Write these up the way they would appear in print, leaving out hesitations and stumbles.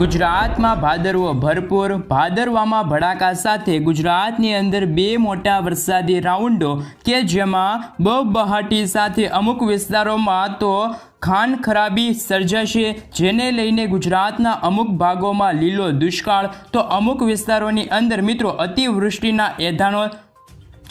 ગુજરાતમાં ભાદરવો ભરપૂર। ભાદરવામાં ભડાકા સાથે ગુજરાતની અંદર બે મોટા વરસાદી રાઉન્ડો કે જેમાં બહબહાટી સાથે અમુક વિસ્તારોમાં તો ખાન ખરાબી સર્જાશે, જેને લઈને ગુજરાતના અમુક ભાગોમાં લીલો દુષ્કાળ તો અમુક વિસ્તારોની અંદર મિત્રો અતિવૃષ્ટિના એધાનો।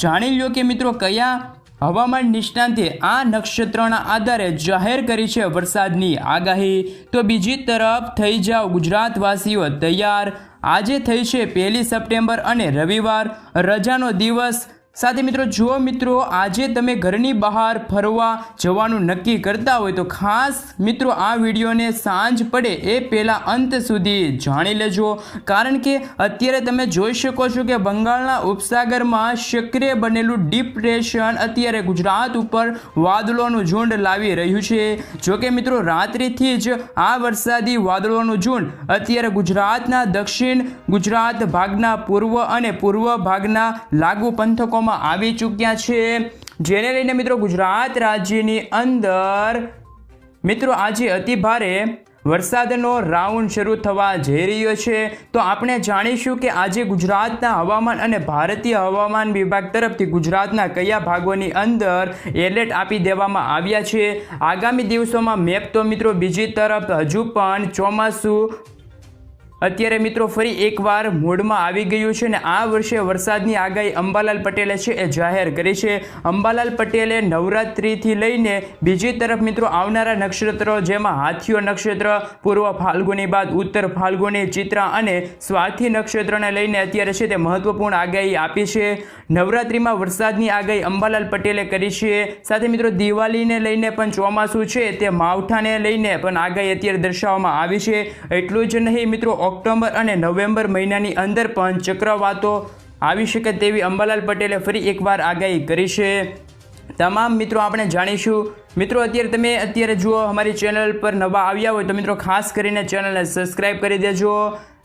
જાણી લો કે મિત્રો કયા હવામાન નિષ્ણાંતે આ નક્ષત્રના આધારે જાહેર કરી છે વરસાદની આગાહી। તો બીજી તરફ થઈ જાઓ ગુજરાતવાસીઓ તૈયાર। આજે થઈ છે 1 સપ્ટેમ્બર અને રવિવાર રજાનો દિવસ। સાથે મિત્રો જો મિત્રો આજે તમે ઘરની બહાર ફરવા જવાનું નક્કી કરતા હોય તો ખાસ મિત્રો આ વિડીયોને સાંજ પડે એ પહેલાં અંત સુધી જાણી લેજો, કારણ કે અત્યારે તમે જોઈ શકો છો કે બંગાળના ઉપસાગરમાં સક્રિય બનેલું ડિપ્રેશન અત્યારે ગુજરાત ઉપર વાદળોનું ઝુંડ લાવી રહ્યું છે। જો કે મિત્રો રાત્રિથી જ આ વરસાદી વાદળોનું ઝુંડ અત્યારે ગુજરાતના દક્ષિણ ગુજરાત ભાગના પૂર્વ અને પૂર્વ ભાગના લાગુ પંથકો આવી ચૂક્યા છે, જેને લઈને મિત્રો ગુજરાત રાજ્યની અંદર મિત્રો આજે અતિ ભારે વરસાદનો રાઉન્ડ શરૂ થવા જઈ રહ્યો છે। તો આપણે જાણીશું કે આજે ગુજરાતના હવામાન અને ભારતીય હવામાન વિભાગ તરફથી ગુજરાતના કયા ભાગોની અંદર એલર્ટ આપી દેવામાં આવ્યા છે। આગામી દિવસોમાં મેપ તો મિત્રો બીજી તરફ હજુ પણ ચોમાસું અત્યારે મિત્રો ફરી એકવાર મૂડમાં આવી ગયું છે ને આ વર્ષે વરસાદની આગાહી અંબાલાલ પટેલે છે એ જાહેર કરી છે। અંબાલાલ પટેલે નવરાત્રિથી લઈને બીજી તરફ મિત્રો આવનારા નક્ષત્રો જેમાં હાથીઓ નક્ષત્ર, પૂર્વ ફાલ્ગુની બાદ ઉત્તર ફાલ્ગુની, ચિત્રા અને સ્વાતિ નક્ષત્રને લઈને અત્યારે છે તે મહત્વપૂર્ણ આગાહી આપી છે। નવરાત્રિમાં વરસાદની આગાહી અંબાલાલ પટેલે કરી છે। સાથે મિત્રો દિવાળીને લઈને પણ ચોમાસું છે તે માવઠાને લઈને પણ આગાહી અત્યારે દર્શાવવામાં આવી છે। એટલું જ નહીં મિત્રો ઓક્ટોબર અને નવેમ્બર મહિનાની અંદર પણ ચક્રવાતો આવી શકે તેવી અંબાલાલ પટેલે ફરી એકવાર આગાહી કરી છે। તમામ મિત્રો આપણે જાણીશું। મિત્રો અત્યારે જુઓ અમારી ચેનલ પર નવા આવ્યા હોય તો મિત્રો ખાસ કરીને ચેનલને સબસ્ક્રાઈબ કરી દેજો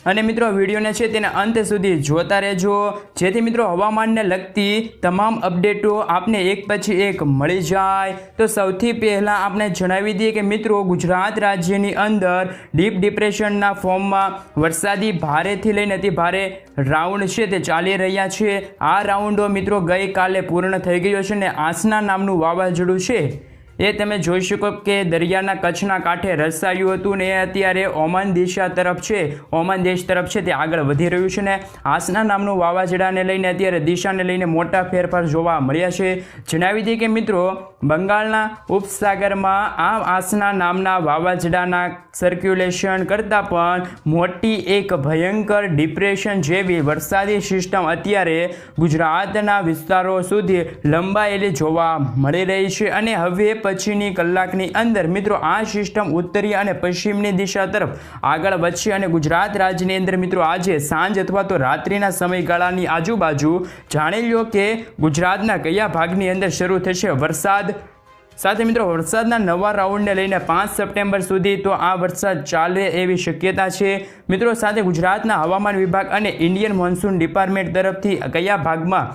અને મિત્રો વિડીયોને છે તેને અંત સુધી જોતા રહેજો, જેથી મિત્રો હવામાનને લગતી તમામ અપડેટો આપને એક પછી એક મળી જાય। તો સૌથી પહેલાં આપણે જણાવી દઈએ કે મિત્રો ગુજરાત રાજ્યની અંદર ડીપ ડિપ્રેશનના ફોર્મમાં વરસાદી ભારેથી લઈને અતિ ભારે રાઉન્ડ છે તે ચાલી રહ્યા છે। આ રાઉન્ડો મિત્રો ગઈકાલે પૂર્ણ થઈ ગયો છે ને આસના નામનું વાવાઝોડું છે એ તમે જોઈ શકો કે દરિયાના કચ્છના કાંઠે રસાયું હતું ને એ અત્યારે ઓમાન દિશા તરફ છે, ઓમાન દેશ તરફ છે તે આગળ વધી રહ્યું છે ને આસના નામનું વાવાઝોડાને લઈને અત્યારે દિશાને લઈને મોટા ફેરફાર જોવા મળ્યા છે। જણાવી દઈએ કે મિત્રો બંગાળના ઉપસાગરમાં આ આસના નામના વાવાઝોડાના સર્ક્યુલેશન કરતાં પણ મોટી એક ભયંકર ડિપ્રેશન જેવી વરસાદી સિસ્ટમ અત્યારે ગુજરાતના વિસ્તારો સુધી લંબાયેલી જોવા મળી રહી છે અને હવે પછીની કલાકની અંદર મિત્રો આ સિસ્ટમ ઉત્તરીય અને પશ્ચિમની દિશા તરફ આગળ વધશે અને ગુજરાત રાજ્યની અંદર મિત્રો આજે સાંજ અથવા તો રાત્રિના સમયગાળાની આજુબાજુ જાણી લો કે ગુજરાતના કયા ભાગની અંદર શરૂ થશે વરસાદ। સાથે મિત્રો વરસાદના નવા રાઉન્ડને લઈને 5 સપ્ટેમ્બર સુધી તો આ વરસાદ ચાલે એવી શક્યતા છે। મિત્રો સાથે ગુજરાતના હવામાન વિભાગ અને ઇન્ડિયન મોન્સૂન ડિપાર્ટમેન્ટ તરફથી કયા ભાગમાં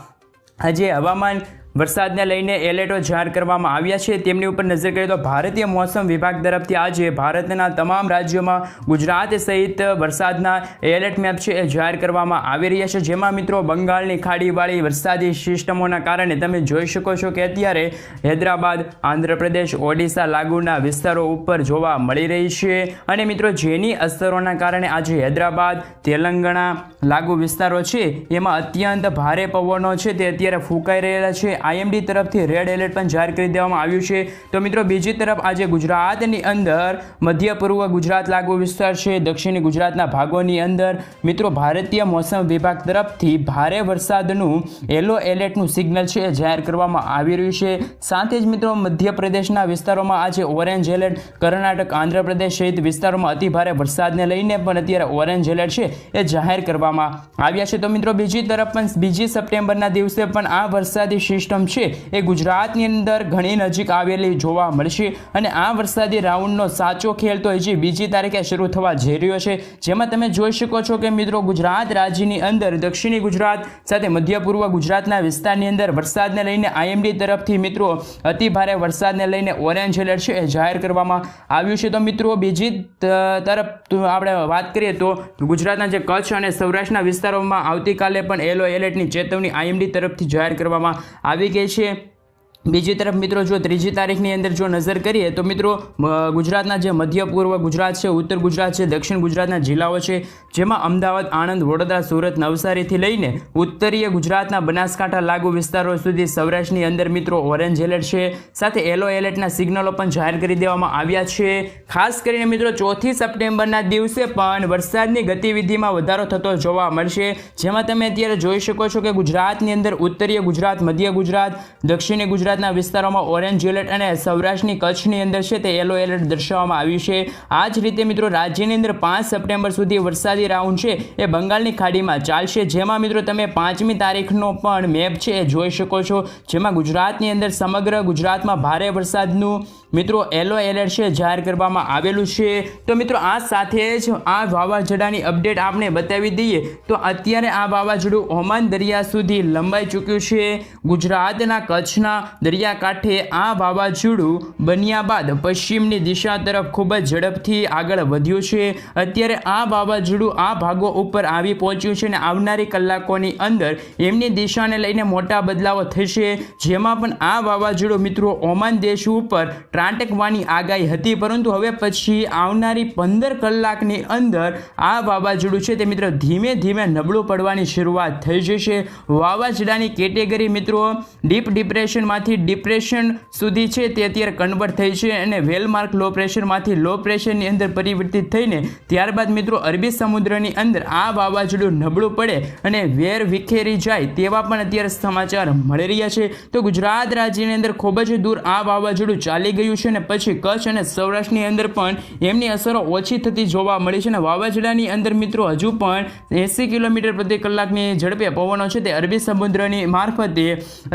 આજે હવામાન વરસાદને લઈને એલર્ટો જાહેર કરવામાં આવ્યા છે તેમની ઉપર નજર કરીએ તો ભારતીય મોસમ વિભાગ તરફથી આજે ભારતના તમામ રાજ્યોમાં ગુજરાત સહિત વરસાદના એલર્ટ મેપ છે એ જાહેર કરવામાં આવી રહ્યા છે, જેમાં મિત્રો બંગાળની ખાડીવાળી વરસાદી સિસ્ટમોના કારણે તમે જોઈ શકો છો કે અત્યારે હૈદરાબાદ, આંધ્રપ્રદેશ, ઓડિશા લાગુના વિસ્તારો ઉપર જોવા મળી રહી છે અને મિત્રો જેની અસરોના કારણે આજે હૈદરાબાદ, તેલંગાણા લાગુ વિસ્તારો છે એમાં અત્યંત ભારે પવનો છે તે અત્યારે ફૂંકાઈ રહેલા છે। આઈએમડી તરફથી રેડ એલર્ટ પણ જાહેર કરી દેવામાં આવ્યું છે। તો મિત્રો બીજી તરફ આજે ગુજરાતની અંદર મધ્ય પૂર્વ ગુજરાત લાગુ વિસ્તાર છે, દક્ષિણી ગુજરાતના ભાગોની અંદર મિત્રો ભારતીય મોસમ વિભાગ તરફથી ભારે વરસાદનું યલો એલર્ટનું સિગ્નલ છે એ જાહેર કરવામાં આવી રહ્યું છે। સાથે જ મિત્રો મધ્યપ્રદેશના વિસ્તારોમાં આજે ઓરેન્જ એલર્ટ, કર્ણાટક, આંધ્રપ્રદેશ સહિત વિસ્તારોમાં અતિ ભારે વરસાદને લઈને પણ અત્યારે ઓરેન્જ એલર્ટ છે એ જાહેર કરવામાં આવ્યા છે। તો મિત્રો બીજી તરફ પણ 2 સપ્ટેમ્બરના દિવસે પણ આ વરસાદી સિસ્ટમ સિસ્ટમ છે એ ગુજરાતની અંદર ઘણી નજીક આવેલી જોવા મળશે અને આ વરસાદી રાઉન્ડનો સાચો ખેલ તો હજી 2 તારીખે શરૂ થવા જઈ રહ્યો છે, જેમાં તમે જોઈ શકો છો કે મિત્રો ગુજરાત રાજ્યની અંદર દક્ષિણી ગુજરાત સાથે મધ્ય પૂર્વ ગુજરાતના વિસ્તારની અંદર વરસાદને લઈને આઈએમડી તરફથી મિત્રો અતિ ભારે વરસાદને લઈને ઓરેન્જ એલર્ટ છે એ જાહેર કરવામાં આવ્યું છે। તો મિત્રો બીજી તરફ આપણે વાત કરીએ તો ગુજરાતના જે કચ્છ અને સૌરાષ્ટ્રના વિસ્તારોમાં આવતીકાલે પણ યલો એલર્ટની ચેતવણી આઈએમડી તરફથી જાહેર કરવામાં આવી ગઈ છે। બીજી તરફ મિત્રો જો 3જી તારીખની અંદર જો નજર કરીએ તો મિત્રો ગુજરાતના જે મધ્ય પૂર્વ ગુજરાત છે, ઉત્તર ગુજરાત છે, દક્ષિણ ગુજરાતના જિલ્લાઓ છે, જેમાં અમદાવાદ, આણંદ, વડોદરા, સુરત, નવસારીથી લઈને ઉત્તરીય ગુજરાતના બનાસકાંઠા લાગુ વિસ્તારો સુધી સૌરાષ્ટ્રની અંદર મિત્રો ઓરેન્જ એલર્ટ છે, સાથે યલો એલર્ટના સિગ્નલો પણ જાહેર કરી દેવામાં આવ્યા છે। ખાસ કરીને મિત્રો 4 સપ્ટેમ્બરના દિવસે પણ વરસાદની ગતિવિધિમાં વધારો થતો જોવા મળશે, જેમાં તમે અત્યારે જોઈ શકો છો કે ગુજરાતની અંદર ઉત્તરીય ગુજરાત, મધ્ય ગુજરાત, દક્ષિણી ગુજરાતના વિસ્તારોમાં ઓરેન્જ એલર્ટ અને સૌરાષ્ટ્રની કચ્છની અંદર છે તે યલો એલર્ટ દર્શાવવામાં આવ્યું છે। આ જ રીતે મિત્રો રાજ્યની અંદર 5 સપ્ટેમ્બર સુધી વરસાદી રાઉન્ડ છે એ બંગાળની ખાડીમાં ચાલશે, જેમાં મિત્રો તમે 5મી તારીખનો પણ મેપ છે એ જોઈ શકો છો, જેમાં ગુજરાતની અંદર સમગ્ર ગુજરાતમાં ભારે વરસાદનું મિત્રો યલો એલર્ટ છે જાહેર કરવામાં આવેલું છે। તો મિત્રો આ સાથે જ આ વાવાઝોડાની અપડેટ આપણે બતાવી દઈએ તો અત્યારે આ વાવાઝોડું ઓમાન દરિયા સુધી લંબાઈ ચૂક્યું છે। ગુજરાતના કચ્છના દરિયાકાંઠે આ વાવાઝોડું બન્યા બાદ પશ્ચિમની દિશા તરફ ખૂબ જ ઝડપથી આગળ વધ્યું છે। અત્યારે આ વાવાઝોડું આ ભાગો ઉપર આવી પહોંચ્યું છે અને આવનારી કલાકોની અંદર એમની દિશાને લઈને મોટા બદલાવો થશે, જેમાં પણ આ વાવાઝોડું મિત્રો ઓમાન દેશ ઉપર ત્રાટકવાની આગાહી હતી, પરંતુ હવે પછી આવનારી 15 કલાકની અંદર આ વાવાઝોડું છે તે મિત્રો ધીમે ધીમે નબળું પડવાની શરૂઆત થઈ જશે। વાવાઝોડાની કેટેગરી મિત્રો ડીપ ડિપ્રેશનમાંથી ડિપ્રેશન સુધી છે તે અત્યારે કન્વર્ટ થઈ છે અને વેલમાર્ક લો પ્રેશરમાંથી લો પ્રેશરની અંદર પરિવર્તિત થઈને ત્યારબાદ મિત્રો અરબી સમુદ્રની અંદર આ વાવાઝોડું નબળું પડે અને વેર વિખેરી જાય તેવા પણ અત્યારે સમાચાર મળી રહ્યા છે। તો ગુજરાત રાજ્યની અંદર ખૂબ જ દૂર આ વાવાઝોડું ચાલી ગયું છે અને પછી કચ્છ અને સૌરાષ્ટ્રની અંદર પણ એમની અસરો ઓછી થતી જોવા મળી છે અને વાવાઝોડાની અંદર મિત્રો હજુ પણ 80 કિલોમીટર પ્રતિ કલાકની ઝડપે પવનો છે તે અરબી સમુદ્રની મારફતે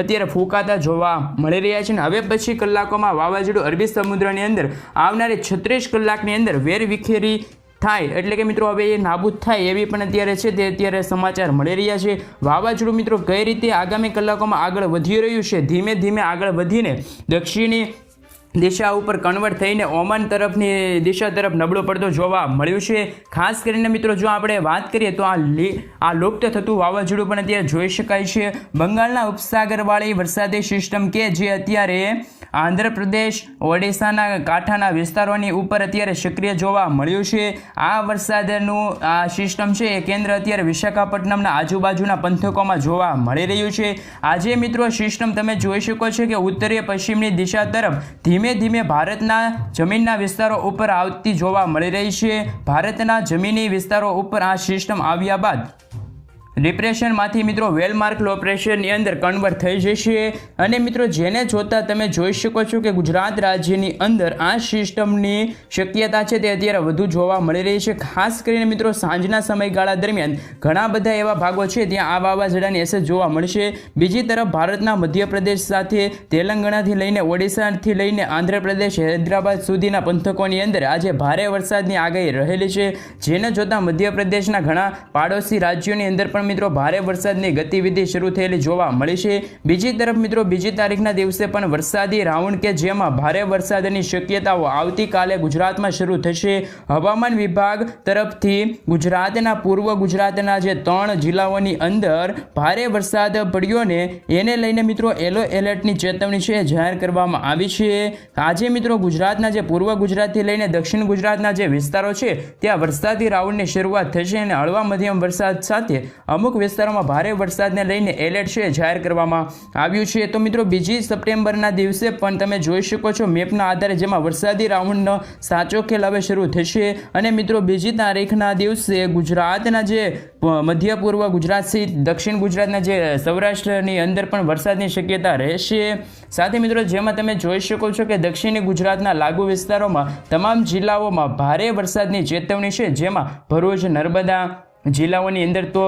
અત્યારે ફૂંકાતા જોવા મળી રહ્યા છે અને હવે પછી કલાકોમાં વાવાઝોડું અરબી સમુદ્રની અંદર આવનારી 36 કલાકની અંદર વેર વિખેરી થાય એટલે કે મિત્રો હવે એ નાબૂદ થાય એવી પણ અત્યારે છે તે અત્યારે સમાચાર મળી રહ્યા છે। વાવાઝોડું મિત્રો કઈ રીતે આગામી કલાકોમાં આગળ વધી રહ્યું છે, ધીમે ધીમે આગળ વધીને દક્ષિણી દિશા ઉપર કન્વર્ટ થઈને ઓમાન તરફની દિશા તરફ નબળો પડતો જોવા મળ્યું છે। ખાસ કરીને મિત્રો જો આપણે વાત કરીએ તો આ લુપ્ત થતું વાવાઝોડું પણ અત્યારે જોઈ શકાય છે। બંગાળના ઉપસાગરવાળી વરસાદી સિસ્ટમ કે જે અત્યારે આંધ્રપ્રદેશ, ઓડિશાના કાંઠાના વિસ્તારોની ઉપર અત્યારે સક્રિય જોવા મળ્યું છે। આ વરસાદનું આ સિસ્ટમ છે એ કેન્દ્ર અત્યારે વિશાખાપટ્ટનમના આજુબાજુના પંથકોમાં જોવા મળી રહ્યું છે। આજે મિત્રો સિસ્ટમ તમે જોઈ શકો છો કે ઉત્તરીય પશ્ચિમની દિશા તરફ ધીમે ધીમે ભારતના જમીનના વિસ્તારો ઉપર આવતી જોવા મળી રહી છે। ભારતના જમીની વિસ્તારો ઉપર આ સિસ્ટમ આવ્યા બાદ ડિપ્રેશનમાંથી મિત્રો વેલમાર્ક લો પ્રેશરની અંદર કન્વર્ટ થઈ જશે અને મિત્રો જેને જોતા તમે જોઈ શકો છો કે ગુજરાત રાજ્યની અંદર આ સિસ્ટમની શક્યતા છે તે અત્યારે વધુ જોવા મળી રહી છે। ખાસ કરીને મિત્રો સાંજના સમયગાળા દરમિયાન ઘણા બધા એવા ભાગો છે ત્યાં આ વાવાઝોડાની અસર જોવા મળશે। બીજી તરફ ભારતના મધ્યપ્રદેશ સાથે તેલંગાણાથી લઈને ઓડિશાથી લઈને આંધ્રપ્રદેશ, હૈદરાબાદ સુધીના પંથકોની અંદર આજે ભારે વરસાદની આગાહી રહેલી છે, જેને જોતા મધ્યપ્રદેશના ઘણા પાડોશી રાજ્યોની અંદર પણ મિત્રો ભારે વરસાદની ગતિવિધિ શરૂ થયેલી જોવા મળી છે। બીજી તરફ મિત્રો 2 તારીખના દિવસે પણ વરસાદી રાઉન્ડ કે જેમાં ભારે વરસાદની શક્યતાઓ આવતીકાલે ગુજરાતમાં શરૂ થશે। હવામાન વિભાગ તરફથી ગુજરાતના પૂર્વ ગુજરાતના જે 3 જિલ્લાઓની અંદર ભારે વરસાદ પડ્યો ને એને લઈને મિત્રો યલો એલર્ટની ચેતવણી છે જાહેર કરવામાં આવી છે। આજે મિત્રો ગુજરાતના જે પૂર્વ ગુજરાતથી લઈને દક્ષિણ ગુજરાતના જે વિસ્તારો છે ત્યાં વરસાદી રાઉન્ડની શરૂઆત થશે અને હળવા મધ્યમ વરસાદ સાથે અમુક વિસ્તારોમાં ભારે વરસાદને લઈને એલર્ટ છે જાહેર કરવામાં આવ્યું છે। તો મિત્રો 2 સપ્ટેમ્બરના દિવસે પણ તમે જોઈ શકો છો મેપના આધારે જેમાં વરસાદી રાઉન્ડનો સાચો ખેલ હવે શરૂ થશે અને મિત્રો 2 તારીખના દિવસે ગુજરાતના જે મધ્ય પૂર્વ ગુજરાત સહિત દક્ષિણ ગુજરાતના જે સૌરાષ્ટ્રની અંદર પણ વરસાદની શક્યતા રહેશે। સાથે મિત્રો જેમાં તમે જોઈ શકો છો કે દક્ષિણી ગુજરાતના લાગુ વિસ્તારોમાં તમામ જિલ્લાઓમાં ભારે વરસાદની ચેતવણી છે, જેમાં ભરૂચ, નર્મદા જિલ્લાઓની અંદર તો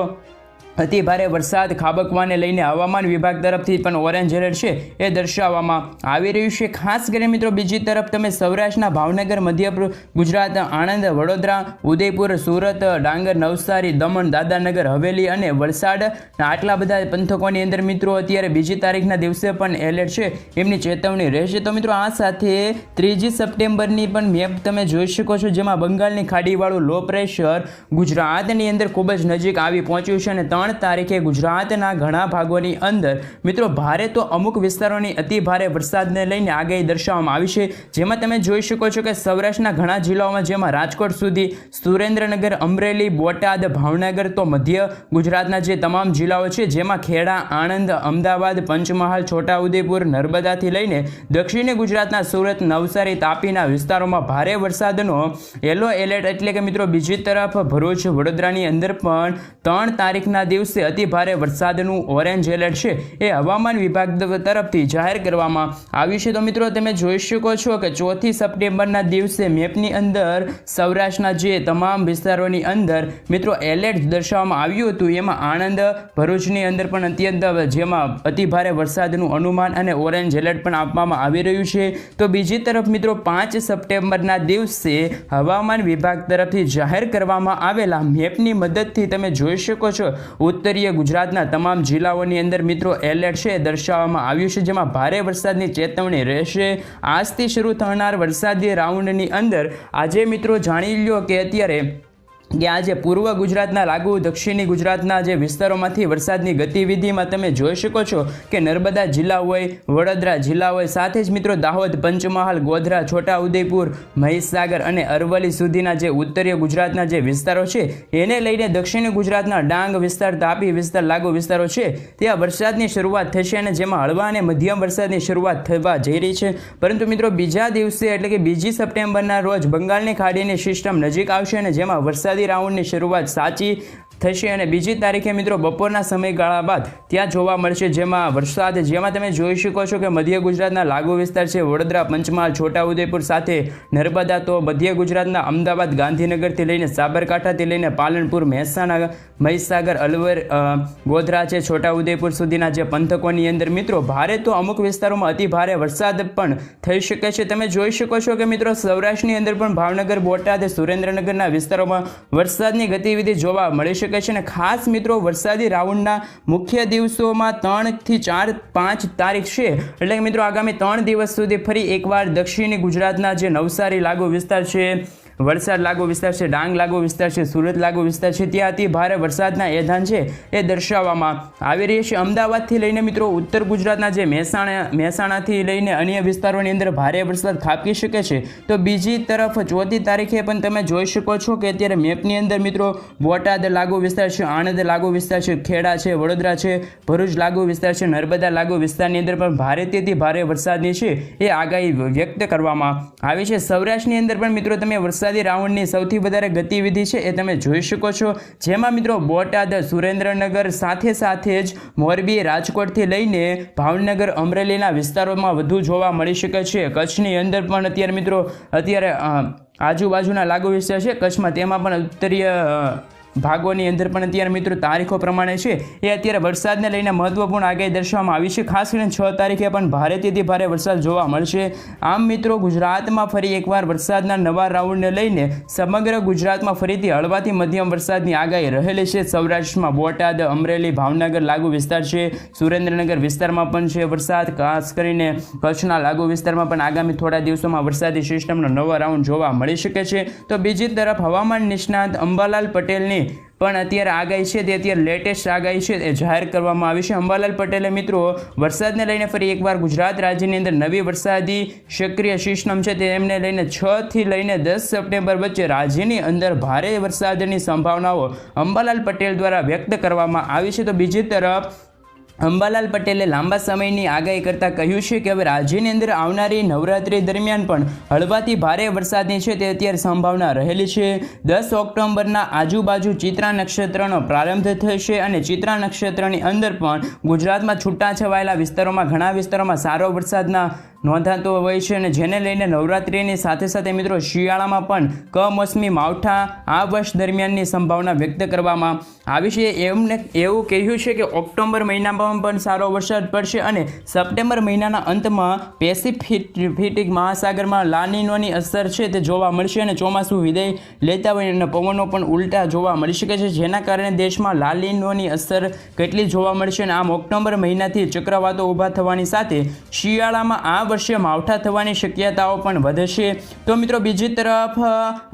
અતિ ભારે વરસાદ ખાબકવાને લઈને હવામાન વિભાગ તરફથી પણ ઓરેન્જ એલર્ટ છે એ દર્શાવવામાં આવી રહ્યું છે। ખાસ કરીને મિત્રો બીજી તરફ તમે સૌરાષ્ટ્રના ભાવનગર, મધ્ય ગુજરાત, આણંદ, વડોદરા, ઉદયપુર, સુરત, ડાંગર, નવસારી, દમણ, દાદરાનગર હવેલી અને વલસાડ આટલા બધા પંથકોની અંદર મિત્રો અત્યારે બીજી તારીખના દિવસે પણ એલર્ટ છે એમની ચેતવણી રહેશે। તો મિત્રો આ સાથે 3 સપ્ટેમ્બરની પણ મેપ તમે જોઈ શકો છો, જેમાં બંગાળની ખાડીવાળું લો પ્રેશર ગુજરાતની અંદર ખૂબ જ નજીક આવી પહોંચ્યું છે અને 3 તારીખે ગુજરાતના ઘણા ભાગોની અંદર મિત્રો ભારે તો અમુક વિસ્તારોની અતિ ભારે વરસાદને લઈને આગાહી દર્શાવવામાં આવી છે, જેમાં તમે જોઈ શકો છો કે સૌરાષ્ટ્રના ઘણા જિલ્લાઓમાં, જેમાં રાજકોટ સુધી, સુરેન્દ્રનગર, અમરેલી, બોટાદ, ભાવનગર, તો મધ્ય ગુજરાતના જે તમામ જિલ્લાઓ છે જેમાં ખેડા, આણંદ, અમદાવાદ, પંચમહાલ, છોટાઉદેપુર, નર્મદાથી લઈને દક્ષિણી ગુજરાતના સુરત, નવસારી, તાપીના વિસ્તારોમાં ભારે વરસાદનો યલો એલર્ટ એટલે કે મિત્રો બીજી તરફ ભરૂચ, વડોદરાની અંદર પણ 3 તારીખના દિવસે અતિ ભારે વરસાદનું ઓરેન્જ એલર્ટ છે એ હવામાન વિભાગ તરફથી જાહેર કરવામાં આવ્યું છે। તો મિત્રો તમે જોઈ શકો છો કે 4 સપ્ટેમ્બરના દિવસે મેપની અંદર સૌરાષ્ટ્રના જે તમામ વિસ્તારોની અંદર મિત્રો એલર્ટ દર્શાવવામાં આવ્યું હતું, એમાં આણંદ, ભરૂચની અંદર પણ અત્યંત જેમાં અતિ ભારે વરસાદનું અનુમાન અને ઓરેન્જ એલર્ટ પણ આપવામાં આવી રહ્યું છે। તો બીજી તરફ મિત્રો 5 સપ્ટેમ્બરના દિવસે હવામાન વિભાગ તરફથી જાહેર કરવામાં આવેલા મેપની મદદથી તમે જોઈ શકો છો ઉત્તરીય ગુજરાતના તમામ જિલ્લાઓની અંદર મિત્રો એલર્ટ છે દર્શાવવામાં આવ્યું છે, જેમાં ભારે વરસાદની ચેતવણી રહેશે। આજથી શરૂ થનાર વરસાદી રાઉન્ડની અંદર આજે મિત્રો જાણી લો કે અત્યારે કે આજે પૂર્વ ગુજરાતના લાગુ દક્ષિણી ગુજરાતના જે વિસ્તારોમાંથી વરસાદની ગતિવિધિમાં તમે જોઈ શકો છો કે નર્મદા જિલ્લા હોય, વડોદરા જિલ્લા હોય, સાથે જ મિત્રો દાહોદ, પંચમહાલ, ગોધરા, છોટાઉદેપુર, મહીસાગર અને અરવલ્લી સુધીના જે ઉત્તરીય ગુજરાતના જે વિસ્તારો છે એને લઈને દક્ષિણી ગુજરાતના ડાંગ વિસ્તાર, તાપી વિસ્તાર, લાગુ વિસ્તારો છે ત્યાં વરસાદની શરૂઆત થશે અને જેમાં હળવા અને મધ્યમ વરસાદની શરૂઆત થવા જઈ રહી છે। પરંતુ મિત્રો બીજા દિવસે એટલે કે 2 સપ્ટેમ્બરના રોજ બંગાળની ખાડીની સિસ્ટમ નજીક આવશે અને જેમાં વરસાદી રાઉન્ડની શરૂઆત સાચી થશે અને બીજી તારીખે મિત્રો બપોરના સમયગાળા બાદ ત્યાં જોવા મળશે જેમાં વરસાદ, જેમાં તમે જોઈ શકો છો કે મધ્ય ગુજરાતના લાગુ વિસ્તાર છે વડોદરા, પંચમહાલ, છોટાઉદેપુર સાથે નર્મદા, તો મધ્ય ગુજરાતના અમદાવાદ, ગાંધીનગરથી લઈને સાબરકાંઠાથી લઈને પાલનપુર, મહેસાણા, મહીસાગર, અલવર, ગોધરા છે, છોટાઉદેપુર સુધીના જે પંથકોની અંદર મિત્રો ભારે તો અમુક વિસ્તારોમાં અતિ ભારે વરસાદ પણ થઈ શકે છે। તમે જોઈ શકો છો કે મિત્રો સૌરાષ્ટ્રની અંદર પણ ભાવનગર, બોટાદ, સુરેન્દ્રનગરના વિસ્તારોમાં વરસાદની ગતિવિધિ જોવા મળી શકે છે અને ખાસ મિત્રો વરસાદી રાઉન્ડના મુખ્ય દિવસોમાં 3 થી 4, 5 તારીખ છે એટલે કે મિત્રો આગામી 3 દિવસ સુધી ફરી એકવાર દક્ષિણી ગુજરાતના જે નવસારી લાગુ વિસ્તાર છે, વલસાડ લાગુ વિસ્તાર છે, ડાંગ લાગુ વિસ્તાર છે, સુરત લાગુ વિસ્તાર છે, ત્યાં અતિ ભારે વરસાદના એધાન છે એ દર્શાવવામાં આવી રહી છે। અમદાવાદથી લઈને મિત્રો ઉત્તર ગુજરાતના જે મહેસાણાથી લઈને અન્ય વિસ્તારોની અંદર ભારે વરસાદ ખાબકી શકે છે। તો બીજી તરફ 4 તારીખે પણ તમે જોઈ શકો છો કે અત્યારે મેપની અંદર મિત્રો બોટાદ લાગુ વિસ્તાર છે, આણંદ લાગુ વિસ્તાર છે, ખેડા છે, વડોદરા છે, ભરૂચ લાગુ વિસ્તાર છે, નર્મદા લાગુ વિસ્તારની અંદર પણ ભારેથી ભારે વરસાદની છે એ આગાહી વ્યક્ત કરવામાં આવી છે। સૌરાષ્ટ્રની અંદર પણ મિત્રો તમે વરસાદી રાઉન્ડની સૌથી વધારે ગતિવિધિ છે એ તમે જોઈ શકો છો, જેમાં મિત્રો બોટાદ, સુરેન્દ્રનગર સાથે જ મોરબી, રાજકોટથી લઈને ભાવનગર, અમરેલીના વિસ્તારોમાં વધુ જોવા મળી શકે છે। કચ્છની અંદર પણ અત્યારે આજુબાજુના લાગુ વિસ્તાર છે કચ્છમાં, તેમાં પણ ઉત્તરીય ભાગોની અંદર પણ અત્યારે મિત્રો તારીખો પ્રમાણે છે એ અત્યારે વરસાદને લઈને મહત્વપૂર્ણ આગાહી દર્શાવવામાં આવી છે। ખાસ કરીને 6 તારીખે પણ ભારેથી ભારે વરસાદ જોવા મળશે। આમ મિત્રો ગુજરાતમાં ફરી એકવાર વરસાદના નવા રાઉન્ડને લઈને સમગ્ર ગુજરાતમાં ફરીથી હળવાથી મધ્યમ વરસાદની આગાહી રહેલી છે। સૌરાષ્ટ્રમાં બોટાદ, અમરેલી, ભાવનગર લાગુ વિસ્તાર છે, સુરેન્દ્રનગર વિસ્તારમાં પણ છે વરસાદ, ખાસ કરીને કચ્છના લાગુ વિસ્તારમાં પણ આગામી થોડા દિવસોમાં વરસાદી સિસ્ટમનો નવો રાઉન્ડ જોવા મળી શકે છે। તો બીજી તરફ હવામાન નિષ્ણાત અંબાલાલ પટેલની પણ અત્યારે આગાહી છે તે અત્યારે લેટેસ્ટ આગાહી છે એ જાહેર કરવામાં આવી છે। અંબાલાલ પટેલે મિત્રો વરસાદને લઈને ફરી એકવાર ગુજરાત રાજ્યની અંદર નવી વરસાદી સક્રિય સિસ્ટમ છે તેમને લઈને 6 થી લઈને 10 સપ્ટેમ્બર વચ્ચે રાજ્યની અંદર ભારે વરસાદની સંભાવનાઓ અંબાલાલ પટેલ દ્વારા વ્યક્ત કરવામાં આવી છે। તો બીજી તરફ અંબાલાલ પટેલે લાંબા સમયની આગાહી કરતાં કહ્યું છે કે હવે રાજ્યની અંદર આવનારી નવરાત્રી દરમિયાન પણ હળવાથી ભારે વરસાદની છે તે અત્યારે સંભાવના રહેલી છે। 10 ઓક્ટોબરના આજુબાજુ ચિત્રા નક્ષત્રનો પ્રારંભ થશે અને ચિત્રા નક્ષત્રની અંદર પણ ગુજરાતમાં છૂટાછવાયેલા વિસ્તારોમાં ઘણા વિસ્તારોમાં સારો વરસાદના નોંધાતો હોય છે અને જેને લઈને નવરાત્રિની સાથે સાથે મિત્રો શિયાળામાં પણ કમોસમી માવઠા આ વર્ષ દરમિયાનની સંભાવના વ્યક્ત કરવામાં આવી છે. એવું કહ્યું છે કે ઓક્ટોબર મહિનામાં પણ સારો વરસાદ પડશે અને સપ્ટેમ્બર મહિનાના અંતમાં પેસિફિક મહાસાગરમાં લાનીનોની અસર છે તે જોવા મળશે અને ચોમાસું વિદાય લેતા હોય અને પવનો પણ ઉલટા જોવા મળી શકે છે, જેના કારણે દેશમાં લાનીનોની અસર કેટલી જોવા મળશે. અને આમ ઓક્ટોબર મહિનાથી ચક્રવાતો ઊભા થવાની સાથે શિયાળામાં આ વર્ષે માવઠા થવાની શક્યતાઓ પણ વધશે. તો મિત્રો બીજી તરફ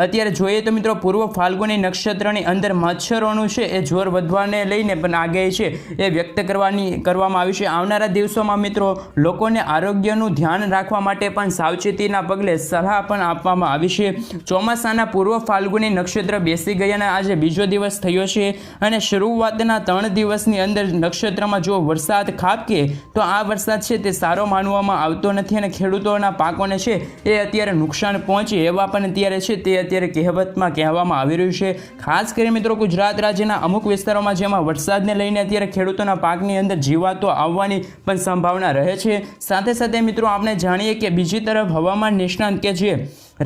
અત્યારે જોઈએ તો મિત્રો પૂર્વ ફાલ્ગુની નક્ષત્રની અંદર મચ્છરોનું છે એ જોર વધવાને લઈને પણ આગાહી છે એ વ્યક્ત કરવામાં આવી છે. આવનારા દિવસોમાં મિત્રો લોકોને આરોગ્યનું ધ્યાન રાખવા માટે પણ સાવચેતીના પગલે સલાહ પણ આપવામાં આવી છે. ચોમાસાના પૂર્વ ફાલ્ગુની નક્ષત્ર બેસી ગયાના આજે બીજો દિવસ થયો છે અને શરૂઆતના 3 દિવસની અંદર નક્ષત્રમાં જો વરસાદ ખાબકે તો આ વરસાદ છે તે સારો માનવામાં આવતો નથી અને ખેડૂતોના પાકોને છે એ અત્યારે નુકસાન પહોંચે એવા પણ અત્યારે છે તે અત્યારે કહેવતમાં કહેવામાં આવી રહ્યું છે. ખાસ કરીને મિત્રો ગુજરાત રાજ્યના અમુક વિસ્તારોમાં જેમાં વરસાદને લઈને અત્યારે ખેડૂતોના પાકની અંદર જીવાતો આવવાની પણ સંભાવના રહે છે. સાથે સાથે મિત્રો આપણે જાણીએ કે બીજી તરફ હવામાન નિષ્ણાંત કે જે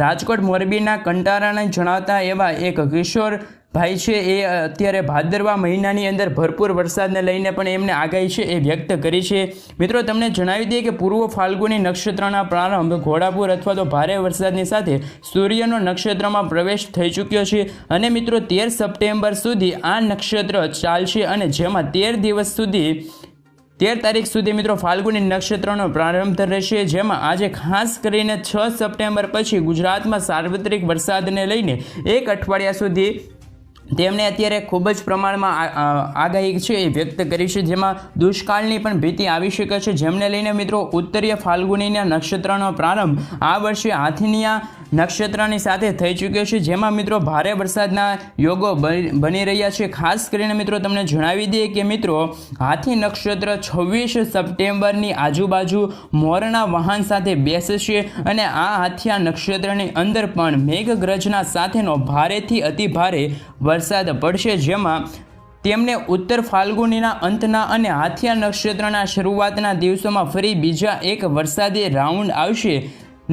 રાજકોટ મોરબીના કંટારાને જણાવતા એવા એક કિશોર ભાઈ છે એ અત્યારે ભાદરવા મહિનાની અંદર ભરપૂર વરસાદને લઈને પણ એમને આગાહી છે એ વ્યક્ત કરી છે. મિત્રો તમને જણાવી દઈએ કે પૂર્વ ફાલ્ગુની નક્ષત્રના પ્રારંભ ઘોડાપુર અથવા તો ભારે વરસાદની સાથે સૂર્યનો નક્ષત્રમાં પ્રવેશ થઈ ચૂક્યો છે અને મિત્રો 13 સપ્ટેમ્બર સુધી આ નક્ષત્ર ચાલશે અને જેમાં 13 તારીખ સુધી મિત્રો ફાલ્ગુની નક્ષત્રનો પ્રારંભ રહેશે, જેમાં આજે ખાસ કરીને 6 સપ્ટેમ્બર પછી ગુજરાતમાં સાર્વત્રિક વરસાદને લઈને 1 અઠવાડિયા સુધી તેમણે અત્યારે ખૂબ જ પ્રમાણમાં આગાહી છે એ વ્યક્ત કરી છે, જેમાં દુષ્કાળની પણ ભીતિ આવી શકે છે. જેમને લઈને મિત્રો ઉત્તરીય ફાલ્ગુનીના નક્ષત્રનો પ્રારંભ આ વર્ષે હાથીના નક્ષત્રની સાથે થઈ ચૂક્યો છે, જેમાં મિત્રો ભારે વરસાદના યોગો બની રહ્યા છે. ખાસ કરીને મિત્રો તમને જણાવી દઈએ કે મિત્રો હાથી નક્ષત્ર 26 સપ્ટેમ્બરની આજુબાજુ મોરના વાહન સાથે બેસશે અને આ હાથીયા નક્ષત્રની અંદર પણ મેઘગર્જના સાથેનો ભારેથી અતિભારે વરસાદ પડશે, જેમાં તેમને ઉત્તર ફાલ્ગુનીના અંતના અને હાથિયા નક્ષત્રના શરૂઆતના દિવસોમાં ફરી બીજા એક વરસાદી રાઉન્ડ આવશે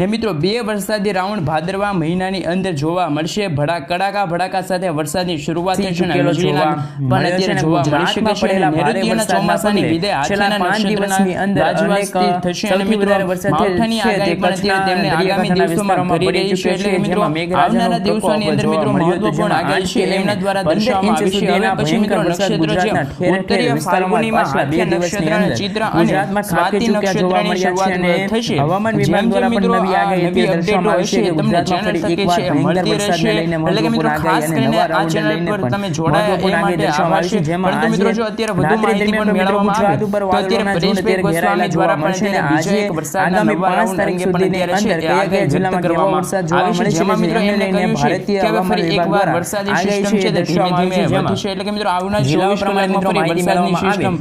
ને મિત્રો 2 વરસાદી રાઉન્ડ ભાદરવા મહિનાની અંદર જોવા મળશે. કડાકા ભડાકા સાથે વરસાદની શરૂઆત થશે અને વીજળીના પણ અત્યારે જોવા મળી શકે છે. નૈઋત્યના ચોમાસાની વિદાય હાથીના નક્ષત્રના રાજવાસથી થશે અને મિત્રો માવઠાની આગાહી પણ અત્યારે તેમને આગામી દિવસોમાં કરી રહી છે. એટલે મિત્રો આવનારા દિવસોની અંદર મિત્રો મહત્વપૂર્ણ આગાહી છે એમના દ્વારા દર્શાવવામાં આવી છે. હવે પછી મિત્રો નક્ષત્ર છે ઉત્તરીય ફાલ્ગુનીમાં હાથીયા નક્ષત્રના ચિત્ર અને સ્વાતિ નક્ષત્રની શરૂઆત થશે. હવામાન વિભાગ દ્વારા મિત્રો નવી અપડેટો હશે તમને ચેનલ તકે છે મળતી રહેશે. એટલે કે મિત્રો ખાસ કરીને આ ચેનલ પર તમે જોડાયા એ માટે આભાર છે. પરંતુ મિત્રો જો અત્યારે વધુ માહિતી પણ મેળવવામાં આવે તો અત્યારે પરેશભાઈ ગોસ્વામી દ્વારા પણ છે બીજા એક વરસાદના નવા રાઉન્ડ અંગે પણ અત્યારે છે એ આગાહી વ્યક્ત કરવામાં આવી છે, જેમાં મિત્રો એમને કહ્યું છે કે હવે ફરી એકવાર વરસાદી સિસ્ટમ છે તે ધીમે ધીમે વધશે. એટલે કે મિત્રો આવનાર 24 કલાકમાં ફરી વરસાદની સિસ્ટમ